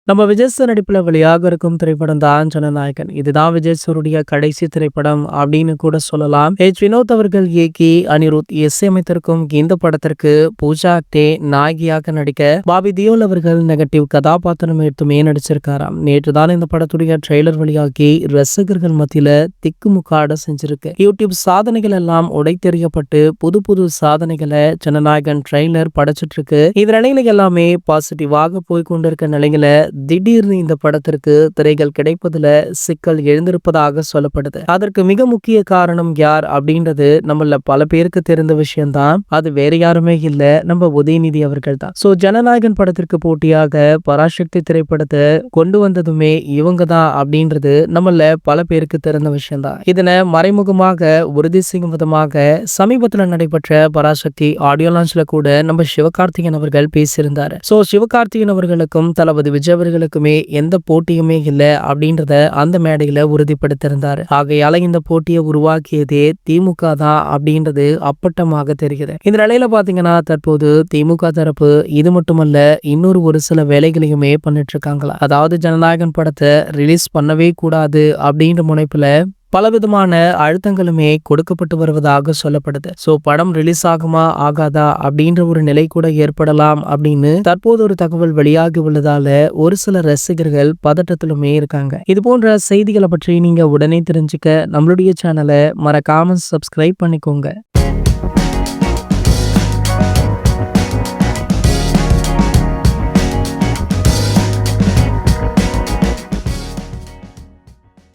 நம்ம விஜய் சார் நடிப்புல வெளியாக இருக்கும் திரைப்படம் தான் ஜனநாயகன். இதுதான் விஜய் சாருடைய கடைசி திரைப்படம் அப்படின்னு கூட சொல்லலாம். வினோத் அவர்கள் இயக்கி அனிருத் இசையமைத்திருக்கும் இந்த படத்திற்கு பூஜா ஆக்டே நாயகியாக நடிக்க பாபி தியோல் அவர்கள் நெகட்டிவ் கதாபாத்திரம் எடுத்துமே நடிச்சிருக்காராம். நேற்று தான் இந்த படத்துடைய ட்ரெய்லர் வெளியாகி ரசிகர்கள் மத்தியில திக்குமுக்காட செஞ்சிருக்கு. யூடியூப் சாதனைகள் எல்லாம் உடைத்தெறியப்பட்டு புது புது சாதனைகளை ஜனநாயகன் ட்ரெய்லர் படைச்சிட்டு இருக்கு. இந்த நிலையில எல்லாமே பாசிட்டிவாக போய் கொண்டிருக்க நிலையில திடீர்னு இந்த படத்திற்கு திரைகள் கிடைப்பதுல சிக்கல் எழுந்திருப்பதாக சொல்லப்படுது. அதற்கு மிக முக்கிய காரணம் யார் அப்படின்றது நம்மள பல பேருக்கு தெரிந்த விஷயம்தான். அது வேற யாருமே இல்ல, நம்ம உதயநிதி அவர்கள் தான். சோ ஜனநாயகன் படத்திற்கு போட்டியாக பராசக்தி திரைப்படத்தை கொண்டு வந்ததுமே இவங்க தான் அப்படின்றது நம்மள பல பேருக்கு தெரிந்த விஷயம்தான். இதனை மறைமுகமாக உறுதி செய்யும் விதமாக சமீபத்துல நடைபெற்ற பராசக்தி ஆடியோ லான்ச்ல கூட நம்ம சிவகார்த்திகேயன் அவர்கள் பேசியிருந்தாரு. சோ சிவகார்த்திகேயன் அவர்களுக்கும் தளபதி விஜய் அவர்களுக்குமே எந்த போட்டியுமே இல்ல அப்படின்றத அந்த மேடையில உறுதிப்படுத்தியிருந்தாரு. ஆகையால இந்த போட்டியை உருவாக்கியதே திமுக தான் அப்படின்றது அப்பட்டமாக தெரிகிறது. இந்த நிலையில பாத்தீங்கன்னா தற்போது திமுக தரப்பு இது மட்டுமல்ல இன்னொரு ஒரு சில வேலைகளையுமே பண்ணிட்டு இருக்காங்களா. அதாவது ஜனநாயகன் படத்தை ரிலீஸ் பண்ணவே கூடாது அப்படின்ற முனைப்புல பலவிதமான அழுத்தங்களுமே கொடுக்கப்பட்டு வருவதாக சொல்லப்படுது. சோ படம் ரிலீஸ் ஆகுமா ஆகாதா அப்படின்ற ஒரு நிலை கூட ஏற்படலாம் அப்படின்னு தற்போது ஒரு தகவல் வெளியாகி உள்ளதால ஒரு சில ரசிகர்கள் பதட்டத்திலுமே இருக்காங்க. இது போன்ற செய்திகளை பற்றி நீங்க உடனே தெரிஞ்சுக்க நம்மளுடைய சேனலை மறக்காம சப்ஸ்கிரைப் பண்ணிக்கோங்க.